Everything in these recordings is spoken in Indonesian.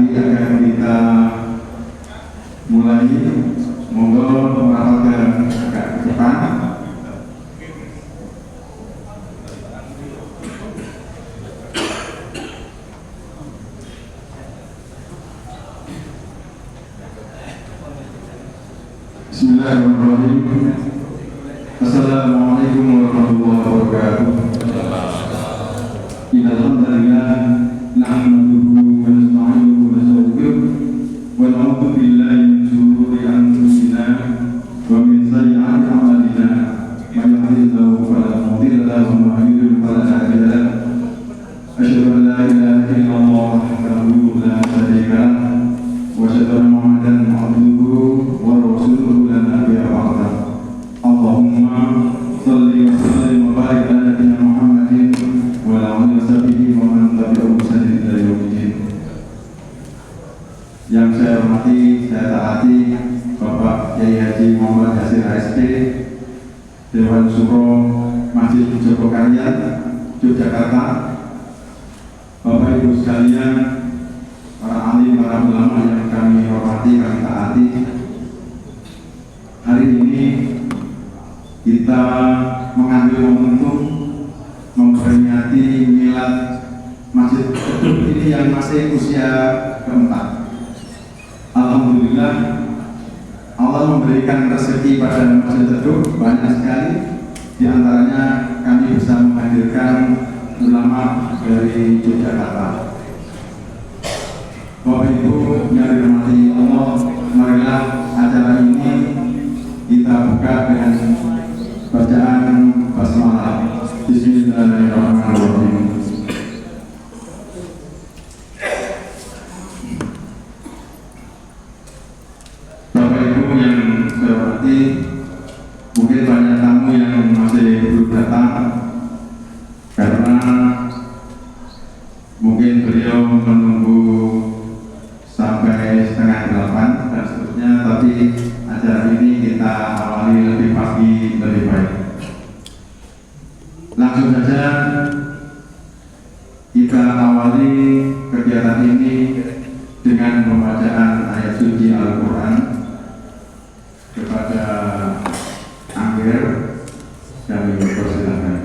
lagi akan kita mulai. Monggo merapatkan agak ke depan. Bismillahirrahmanirrahim. Assalamualaikum warahmatullahi wabarakatuh. Innalhamdalillah nahmaduhu wa nasta'inuhu wa nastaghfiruh wa na'udzu billahi min shururi anfusina wa min sayyi'ati a'malina. May yahdihillahu fala mudilla lahu wa may yudlil fala hadiya lahu. Asyhadu an la ilaha illallah wahdahu la syarika lahu wa asyhadu anna Muhammadan 'abduhu wa rasuluhu la nabiyya ba'dahu. Allahumma shalli wa sallim wa barik ala nabiyyina Muhammadin wa ala alihi wa sahbihi wa man tabi'ahum bi ihsan ila yaumil. Yang saya hormati, saya taati Bapak Kyai Haji Muhammad Yasir ASP, Dewan Suro Masjid Jogokarya, Yogyakarta, Bapak Ibu sekalian, para alim, para ulama yang kami hormati, kami taati. Hari ini kita mengambil momentum memperingati milad Masjid Teduh ini yang masih usia keempat. Alhamdulillah, Allah memberikan rezeki pada Masjid Teduh banyak sekali. Di antaranya kami bisa menghadirkan ulama dari Yogyakarta. Bapak Ibu yang dirahmati Allah, marilah acara ini kita buka dengan bacaan basmalah. Bismillahirrahmanirrahim. Bapak Ibu yang saya hormati, mungkin banyak tamu yang masih belum datang karena mungkin beliau menunggu sampai 7:30 dan seterusnya, tapi acara ini kita awali lebih pagi lebih baik. Langsung saja kita awali kegiatan ini dengan pembacaan ayat suci Al-Quran kepada Angger. Kami persilakan.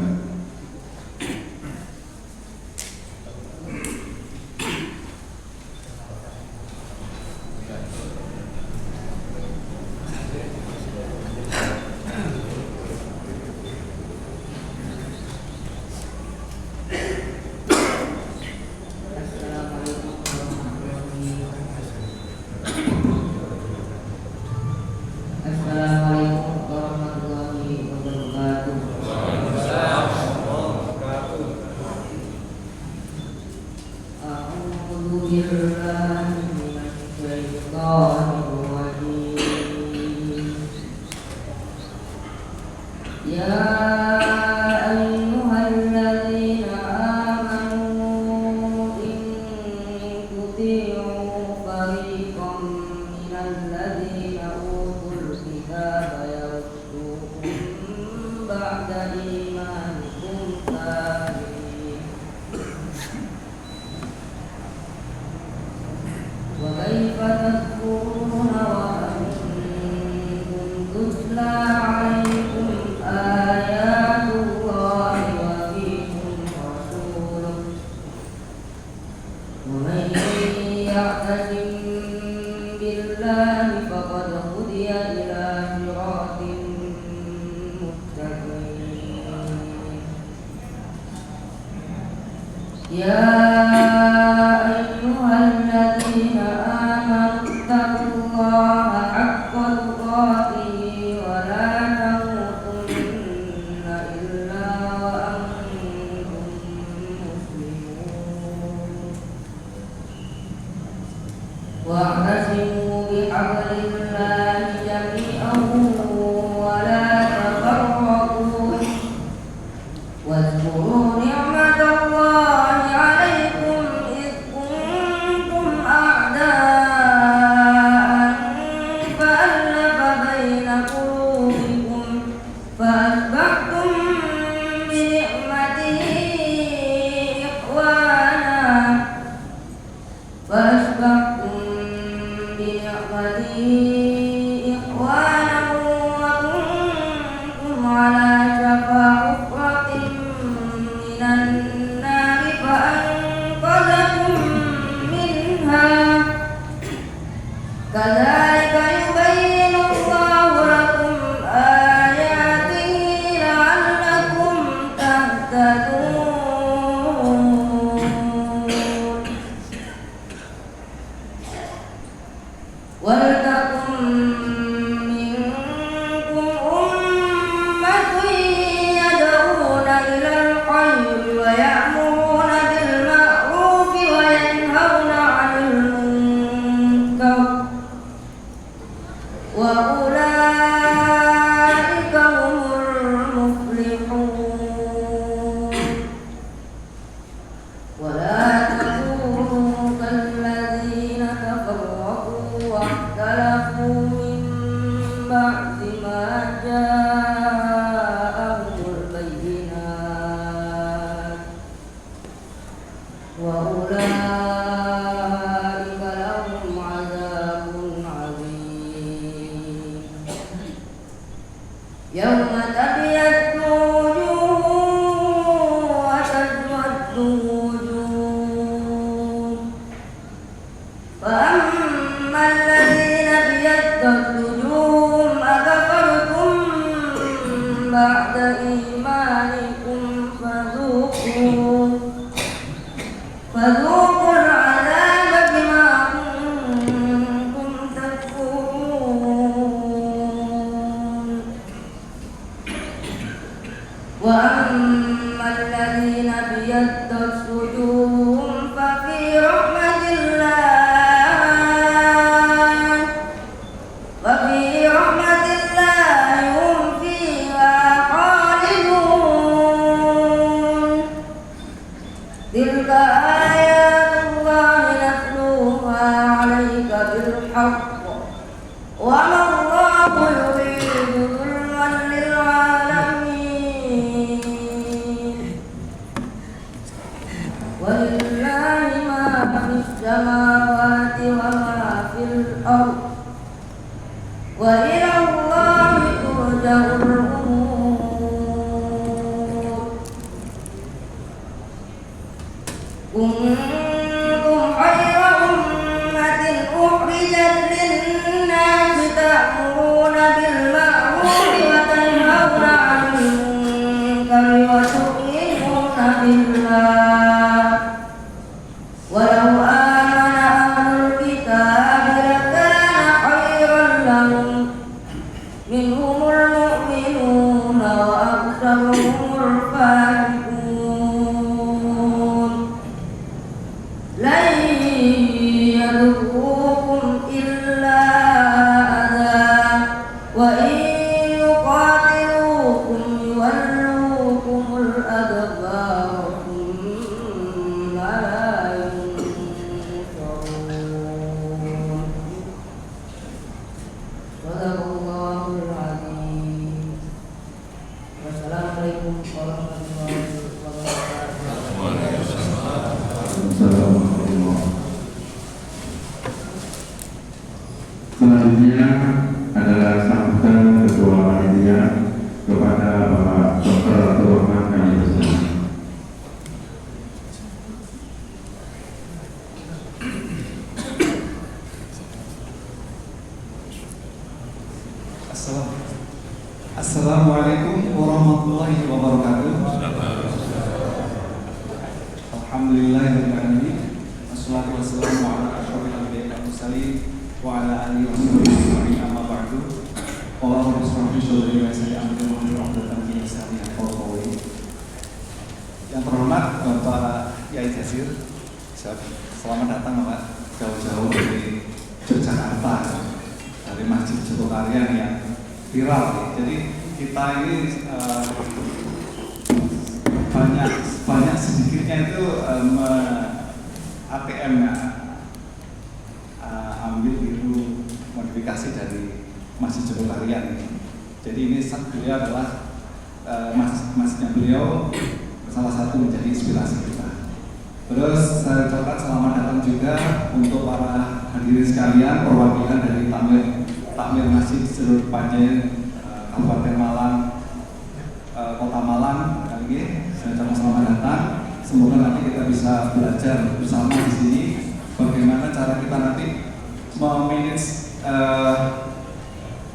فأشبهتم بنعمته إخوانا وكنتم على شفا حفرة من النار فأنقذكم منها كذلك يبين الله لكم آياته لعلكم تهتدون ولتكن منكم أمة يدعون إلى الخير ويأمرون بالمعروف وينهون عن المنكر وأولئك هم المفلحون ولا تكونوا كالذين تفرقوا واختلفوا من بعد ما جاءهم البينات وأولئك لهم عذاب عظيم يوم تبيض وجوه وتسود وجوه فأما الذين ابيضت وجوههم أكفرتم بعد إيمانكم فذوقوا العذاب بما كنتم تكفرون وأما الذين ابيضت وجوههم ففي رحمة الله هم فيها خالدون تلك آيات الله نتلوها عليك بالحق وما الله يريد ظلما للعالمين ولله ما في السماوات وما في الأرض وإلى الله ترجع الأمور كنتم خير أمة أخرجت للناس تأمرون بالمعروف وتنهون عن المنكر وتؤمنون بالله ولو آمن أهل الكتاب لكان خيرا لهم منهم المؤمنون وأكثرهم الفاسقون لن يضروكم إلا أذى وإن يقاتلوكم يولوكم الأدبار ثم لا ينصرون صدق الله العظيم والسلام عليكم ورحمة الله وبركاته. Selanjutnya adalah sambutan Ketua Panitia kepada Bapak Dr. Abdul Rahman Kami Bersama. Assalamualaikum warahmatullahi wabarakatuh. Alhamdulillahirrahmanirrahim. Wassalatu wassalamu ala asyrofil anbiya'i wal mursalin wa ala alihi wa sahbihi ajma'in amma ba'du. Qala rabbi ishrah li sadri wa yassir li amri wahlul 'uqdatam min lisani yafqahu qawli. Yang terhormat Bapak Yai Jasir, selamat datang Bapak jauh-jauh dari Yogyakarta, dari Masjid Jogokarian yang viral. Jadi kita ini banyak sedikitnya itu ATM-nya ambil biru modifikasi dari Masjid Jogokarian. Jadi ini beliau adalah masjidnya beliau salah satu menjadi inspirasi kita. Terus saya ucapkan selamat datang juga untuk para hadirin sekalian, perwakilan dari takmir masjid seluruh Panjen, Kabupaten Malang, Kota Malang. Kali ini saya ucapkan selamat datang. Semoga nanti kita bisa belajar bersama di sini bagaimana cara kita nanti memanage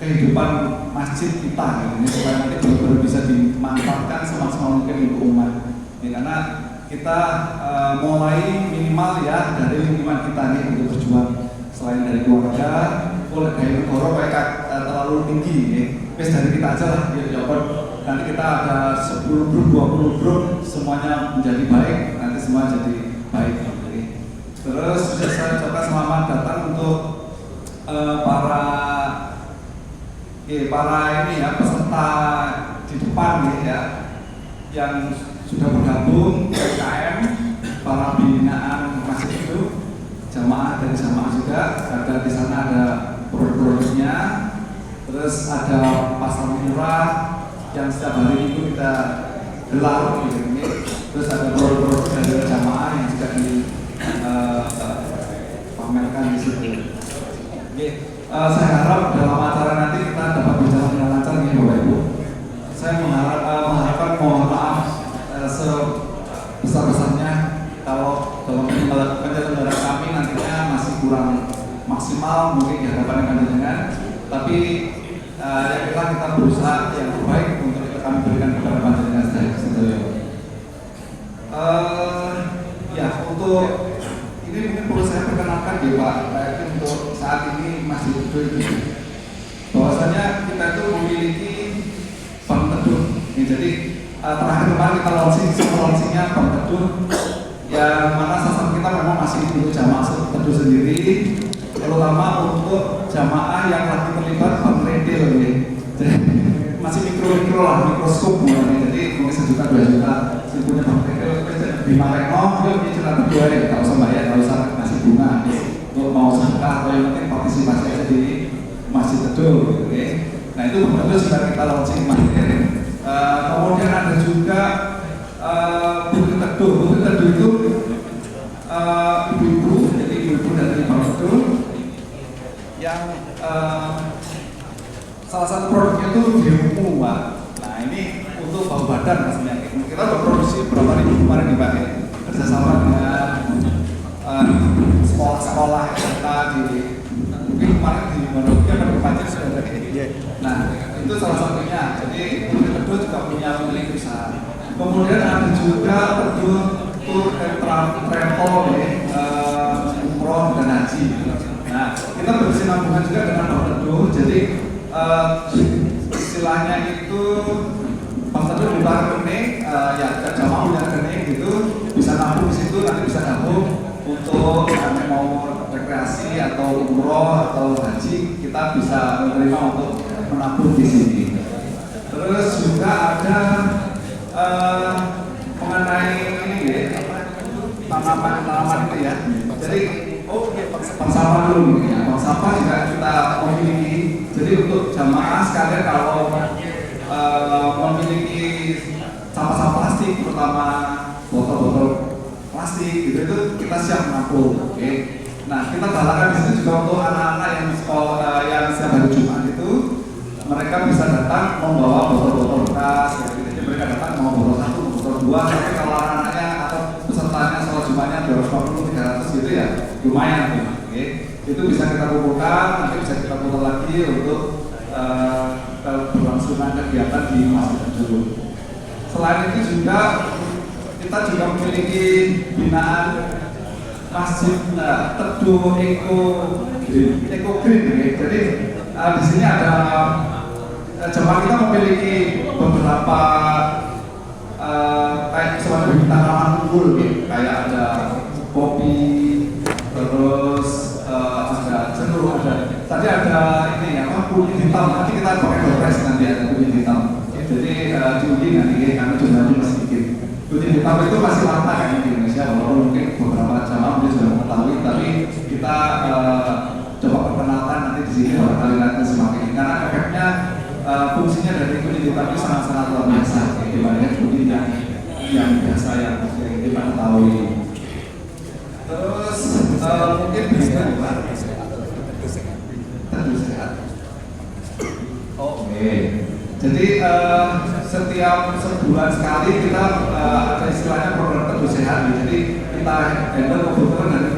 kehidupan masjid kita ini supaya nanti benar-benar bisa dimanfaatkan semaksimal mungkin untuk umat. Karena kita mulai minimal ya dari lingkungan kita nih untuk berjuang, selain dari keluarga, dari negara kayak terlalu tinggi nih. Terus dari kita aja lah, ya nanti kita ada 10 grup, 20 grup, semuanya menjadi baik, nanti semua jadi baik. Terus saya ucapkan selamat datang untuk para ini ya, peserta di depan nih ya, yang sudah bergabung UKM, para binaan masjid itu, jamaah dari jamaah juga, ada di sana ada produk-produknya, terus ada pasar murah yang setiap hari itu kita gelar gitu ini, terus ada produk-produk dari jamaah yang juga dipamerkan di situ. Saya harap dalam acara nanti kita dapat berjalan dengan lancar nih Bapak Ibu. Saya mengharapkan mohon maaf sebesar-besarnya kalau dalam penyelenggara kami nantinya masih kurang maksimal mungkin di hadapan panjenengan, tapi yang kita berusaha yang terbaik untuk kami berikan kepada panjenengan sedaya. Ya, untuk ini mungkin perlu saya perkenalkan ya Pak, untuk saat ini masih betul itu bahwasanya kita itu memiliki bank teduh. Jadi terakhir kemarin kita launchingnya bank teduh, yang mana sasaran kita memang masih untuk jamaah teduh sendiri, terutama untuk jamaah yang lagi terlibat bank retail ya. Jadi masih mikro lah, mikroskop mulai. Jadi mungkin 1 juta 2 juta punya bank retail di Mareno, yuk ini cerita kedua ya, tak usah bayar, tak usah ngasih bunga. Untuk mau sedekah atau yang penting partisipasi aja di masjid teduh gitu ya. Nah itu betul sudah kita launching kemarin. Kemudian ada juga Putri Teduh itu ibu-ibu, jadi ibu-ibu dari Bank Teduh yang salah satu produknya itu dirimu Pak. Nah ini untuk bau badan maksudnya. Kita berproduksi beberapa ribu kemarin nih Pak ya, kerjasama dengan sekolah kita di mungkin kemarin di Malaysia kan Panjen sudah ada ini. Nah itu salah satunya. Jadi Putri Teduh juga punya memiliki usaha. Kemudian ada juga Teduh Tour and Travel umroh dan haji. Nah kita berkesinambungan juga dengan Bank Teduh. Jadi istilahnya itu Bank Teduh buka rekening, ya jamaah punya rekening gitu, bisa nabung di situ, nanti bisa nabung untuk mau rekreasi atau umroh atau haji, kita bisa menerima untuk menabung di sini. Terus juga ada mengenai ini ya, tanaman itu ya. Jadi bank sampah dulu ya. Bank sampah juga kita memiliki. Jadi untuk jamaah sekalian kalau memiliki sampah-sampah plastik, terutama botol-botol plastik gitu, itu kita siap menampung. Oke. Nah kita galakkan di sini juga untuk anak-anak yang sekolah yang setiap hari Jumat itu mereka bisa datang membawa botol-botol bekas. Jadi mereka datang mau botol 1, botol 2. Tapi kalau anak-anaknya atau pesertanya sholat Jumatnya 250, 300 gitu ya lumayan. Oke. Itu bisa kita kumpulkan, nanti bisa kita putar lagi untuk berlangsungan kegiatan di masjid dulu. Selain itu juga kita juga memiliki binaan masjid Teduh Eco Green. Jadi di sini ada jemaah kita memiliki beberapa kayak semacam tanaman unggul gitu. Kayak ada kopi, terus ada jeruk, tadi ada ini apa kunyit hitam. Nanti kita pakai dopres, nanti ada kunyit hitam. Jadi diuji nanti karena jumlahnya masih sedikit. Kunyit hitam itu masih langka kan di Indonesia, walaupun mungkin beberapa jamaah mungkin sudah mengetahui, tapi kita coba perkenalkan nanti di sini barangkali nanti semakin karena efeknya fungsinya dari kunyit hitam itu sangat-sangat luar biasa dibandingkan kunyit yang biasa yang kita ketahui. Terus mungkin bisa juga tentu sehat. Oke. Jadi setiap sebulan sekali kita ada istilahnya program tentu sehat. Jadi kita handle kebetulan dari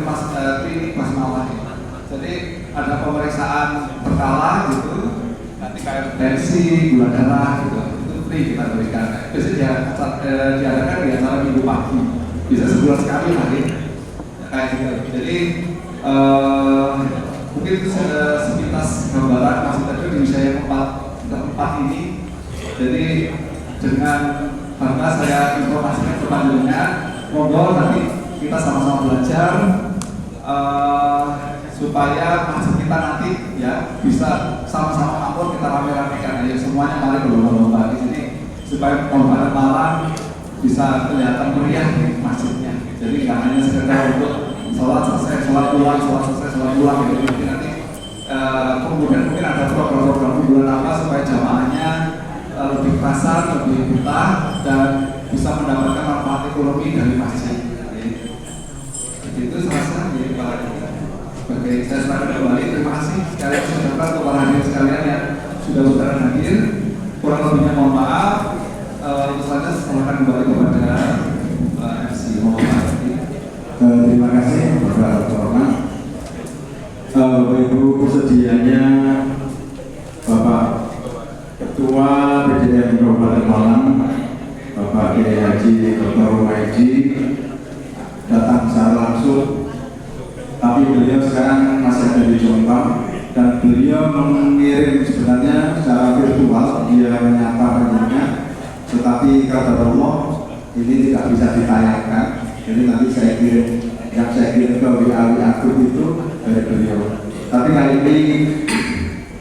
klinik Mas Mawar. Jadi ada pemeriksaan berkala gitu, nanti kayak tensi, gula darah gitu, itu free kita berikan. Biasanya diadakan di acara minggu pagi, bisa sebulan sekali hari, kayak gitu. Jadi mungkin itu sepintas gambaran masih tadi di usia yang keempat ini. Jadi dengan bangga saya informasikan selanjutnya, monggo nanti kita sama-sama belajar supaya masjid kita nanti ya bisa sama-sama makmur, kita rame-ramekan ayo semuanya mari berlomba-lomba di sini supaya lomba malam bisa kelihatan meriah di masjidnya. Jadi nggak hanya sekedar untuk sholat selesai sholat pulang, sholat selesai sholat pulang gitu. Jadi nanti kemudian mungkin ada program-program bulan apa supaya jamaahnya lebih terasa, lebih betah dan bisa mendapatkan manfaat ekonomi dari masjid. Itu selesai ya Pak. Oke, saya serahkan kembali. Terima kasih sekali untuk para hadirin sekalian yang sudah berkenan hadir. Kurang lebihnya mohon maaf. Itu saja, silakan kembali kepada MC. Mohon maaf. Terima kasih Bapak Torman. Bapak Ibu, sedianya Bapak Ketua PDM Kabupaten Malang, Bapak Kiai Haji Dr. Rumaidi datang secara langsung, tapi beliau sekarang masih ada di Jombang dan beliau mengirim sebenarnya secara virtual, dia menyapa rekannya, tetapi kata Allah ini tidak bisa ditayangkan, jadi nanti saya kirim yang saya kirim ke WA akun itu dari beliau. Tapi kali ini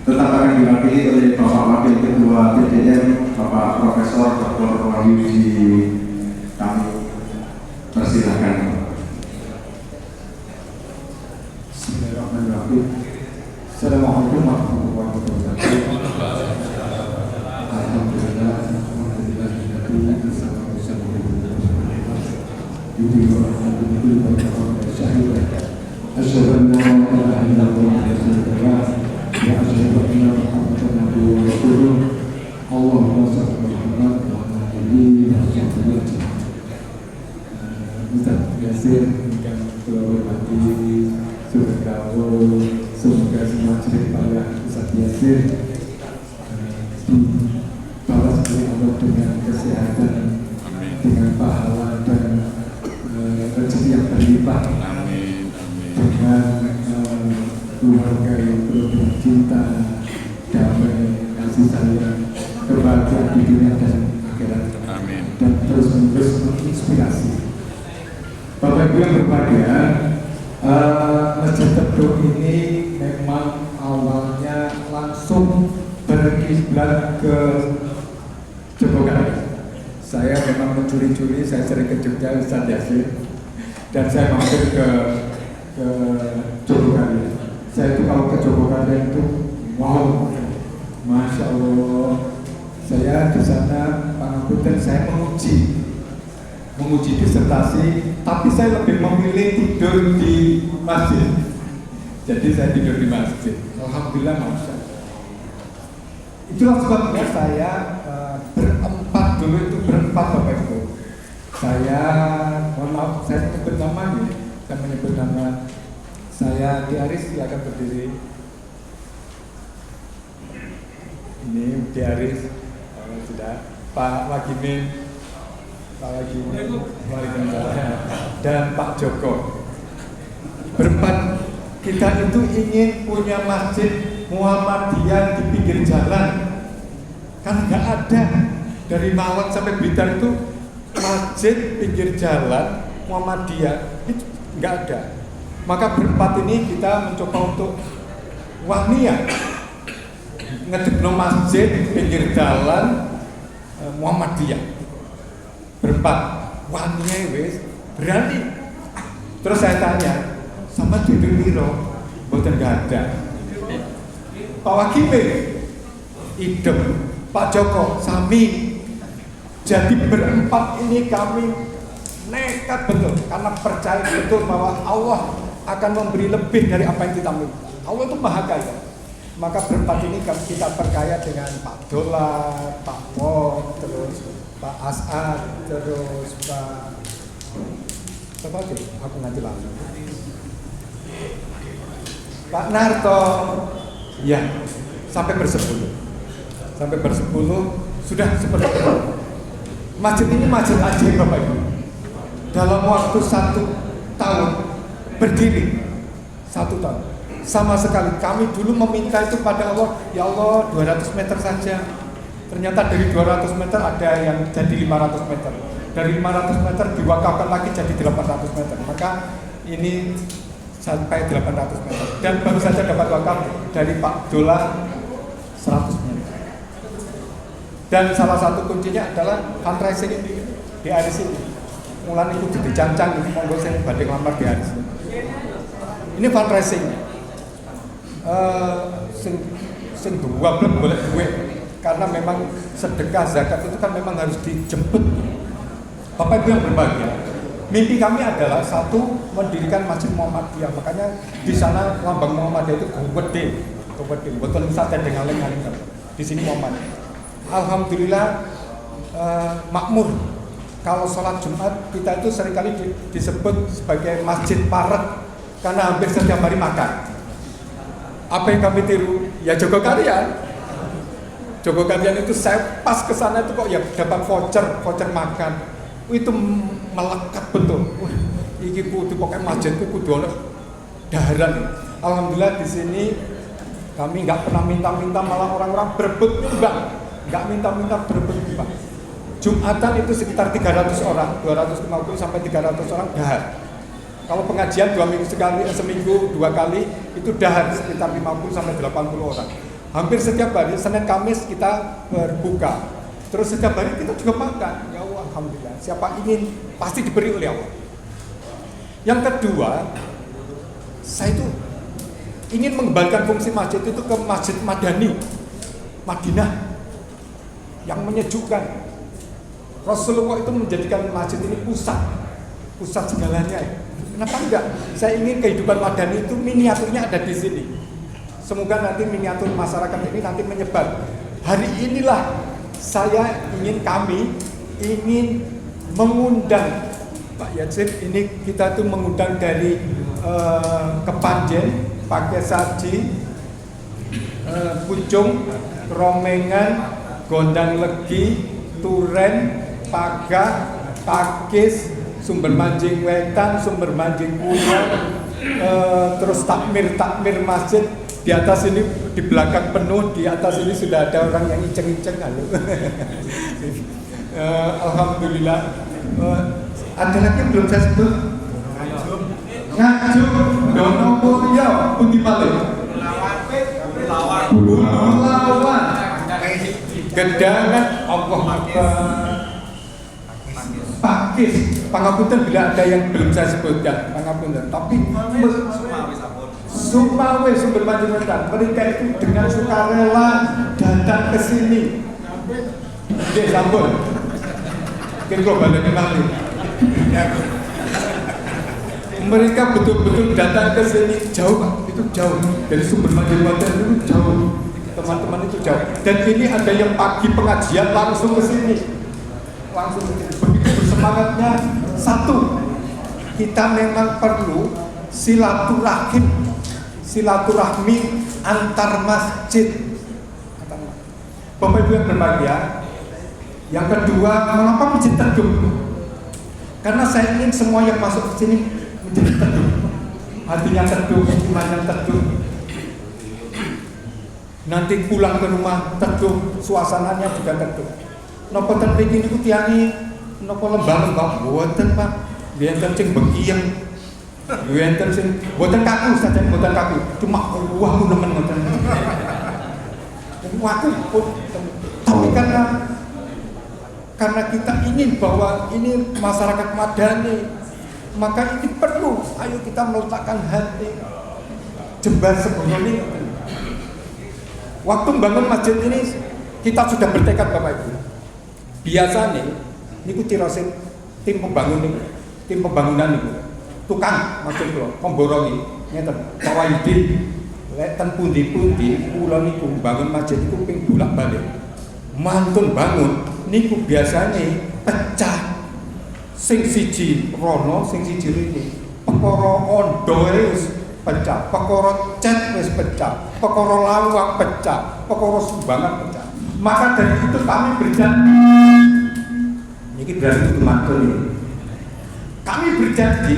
tetap akan diwakili oleh Bapak Wakil Ketua PDM, Bapak Profesor Dr. Wahyudi. Kami persilakan. Bismillahirrahmanirrahim. Assalamualaikum warahmatullahi wabarakatuh. Alhamdulillah. أشهد أن لا إله إلا الله رسول الله وأشهد أن محمدا عبده ورسوله اللهم صل على محمد وعلى آله وصحبه أجمعين. Ustaz Yasir yang terhormati Saudara Kawo, semoga semua cerita Ustaz Yasir dibalas oleh Allah dengan kesehatan, dengan pahala dan rezeki yang berlimpah, dengan keluarga yang penuh cinta, damai, kasih sayang, kebahagiaan di dunia dan akhirat, dan terus-menerus menginspirasi. Bapak Ibu yang berbahagia, Masjid Teduh ini memang awalnya langsung berkiblat ke Jogja. Saya memang mencuri-curi, saya sering ke Jogja, Ustaz Yasir, dan saya mampir ke Jogja. Saya itu kalau ke Jogja itu, wow, masya Allah. Saya di sana, Pak Ngapunten, saya menguji disertasi, tapi saya lebih memilih tidur di masjid. Jadi saya tidur di masjid. Alhamdulillah, masya Allah. Itulah sebabnya saya berempat dulu itu berempat Bapak Ibu. Saya, mohon maaf, saya menyebut nama ya. Saya menyebut nama saya Di Aris, silakan berdiri. Ini Di Aris, sudah. Pak Wagimin, dan Pak Joko. Berempat kita itu ingin punya masjid Muhammadiyah di pinggir jalan, kan nggak ada. Dari Malang sampai Blitar itu masjid pinggir jalan Muhammadiyah itu nggak ada. Maka berempat ini kita mencoba untuk wahniah ngedekno masjid pinggir jalan Muhammadiyah. Berempat, wahniah wis berani. Terus saya tanya, sama Dede Wiro, mboten nggak ada. Pak Wagimin, idem. Pak Joko, sami. Jadi berempat ini kami nekat betul karena percaya betul bahwa Allah akan memberi lebih dari apa yang kita minta. Allah itu maha kaya. Maka berempat ini kita perkaya dengan Pak Dolar, Pak Wong, terus Pak As'ad, terus Pak siapa lagi? Aku nanti lagi. Pak Narto, ya sampai bersepuluh sudah seperti itu. Masjid ini masjid ajaib Bapak Ibu. Dalam waktu 1 tahun berdiri 1 tahun. Sama sekali kami dulu meminta itu pada Allah, ya Allah 200 meter saja. Ternyata dari 200 meter ada yang jadi 500 meter. Dari 500 meter diwakafkan lagi jadi 800 meter. Maka ini sampai 800 meter. Dan baru saja dapat wakaf dari Pak Dola 100 meter. Dan salah satu kuncinya adalah fundraising di aris ini. Mulai itu dicancang, monggo saya badhe nglamar di aris. Ini fundraising. Sing dua belum boleh duit karena memang sedekah zakat itu kan memang harus dijemput. Bapak Ibu yang berbahagia, mimpi kami adalah satu mendirikan Masjid Muhammadiyah. Makanya di sana lambang Muhammadiyah itu gede, betul sate dengan aling-aling di sini Muhammad. Alhamdulillah makmur. Kalau sholat Jumat kita itu seringkali disebut sebagai masjid paret karena hampir setiap hari makan. Apa yang kami tiru? Ya Joko Karyan. Joko Karyan itu saya pas ke sana itu kok ya dapat voucher makan. Itu melekat betul. Iki kudu pokoknya masjidku kudu ono daharan. Alhamdulillah di sini kami nggak pernah minta-minta, malah orang-orang berebut nyumbang. Nggak minta-minta berebut nyumbang. Jumatan itu sekitar 300 orang, 250 sampai 300 orang dahar. Kalau pengajian 2 minggu sekali, seminggu 2 kali itu dahar sekitar 50 sampai 80 orang. Hampir setiap hari Senin Kamis kita berbuka. Terus setiap hari kita juga makan. Ya Allah, alhamdulillah. Siapa ingin pasti diberi oleh Allah. Yang kedua, saya itu ingin mengembalikan fungsi masjid itu ke Masjid Madani, Madinah, yang menyejukkan. Rasulullah itu menjadikan masjid ini pusat segalanya. Kenapa enggak? Saya ingin kehidupan Madani itu miniaturnya ada di sini. Semoga nanti miniatur masyarakat ini nanti menyebar. Hari inilah kami ingin mengundang Pak Yatsin. Ini kita tuh mengundang dari Kepanjen, pakai saji, Pucung, Romengan, Gondang Legi, Turen, Pagak, Pakis, Sumber Mancing Wetan, Sumber Mancing Kulon, terus takmir masjid. Di atas ini, di belakang penuh, di atas ini sudah ada orang yang iceng-iceng. Alhamdulillah. Ada lagi yang belum saya sebut. Nganjuk, Donomulia, Putih Malih, Bulawan, Gedangan, Allah Akbar, Pakis, pangapunten bila ada yang belum saya sebutkan, pangapunten. Tapi Sumawe, Sumber Mancing Wetan, mereka itu dengan sukarela datang ke sini. Dia sambut. Mungkin globalnya nanti. Mereka betul-betul datang ke sini jauh, Pak. Itu jauh dari Sumber Mancing Wetan itu jauh. Teman-teman itu jauh. Dan ini ada yang pagi pengajian langsung ke sini. Begitu bersemangatnya. Satu, kita memang perlu silaturahmi antar masjid. Bapak Ibu yang berbahagia. Yang kedua, mengapa masjid teduh? Karena saya ingin semua yang masuk ke sini menjadi teduh. Hatinya teduh, imannya teduh. Nanti pulang ke rumah teduh, suasananya juga teduh. Nopo ten mriki niku tiyane nopo lembah-lembah mboten, Pak. Biyen sing bekiyeng. Enten sing mboten kaku saja, mboten kaku. Cuma wah nemen ngoten. Waku tapi karena kita ingin bahwa ini masyarakat Madani, maka ini perlu ayo kita meletakkan hati jembar sebelum ini. Waktu membangun masjid ini kita sudah bertekad Bapak Ibu. Biasanya niku tirasin tim pembangun ini tim pembangunan itu tukang maksud kula pemborongi ngeten Pak Wahyudi lek ten pundi-pundi kula niku bangun masjid niku ping bolak-balik mantun bangun niku biasanya pecah sing siji rono sing siji rene perkara ondo wis pecah perkara cet wis pecah perkara lawang pecah perkara sumbangan pecah maka dari itu kami berjanji ini dari itu matur kami berjanji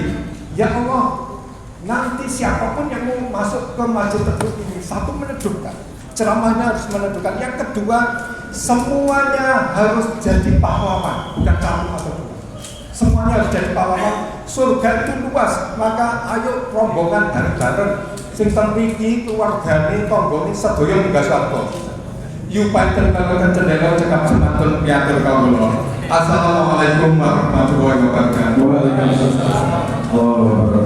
ya Allah nanti siapapun yang mau masuk ke masjid tersebut ini satu meneduhkan ceramahnya harus meneduhkan yang kedua semuanya harus jadi pahlawan bukan satu atau dua semuanya harus jadi pahlawan surga itu luas maka ayo rombongan bareng-bareng sing ten mriki keluargane tanggane sedaya munggah swarga yupaten kalawan cendela cekap semanten piatur kawula assalamualaikum warahmatullahi wabarakatuh. Waalaikumsalam.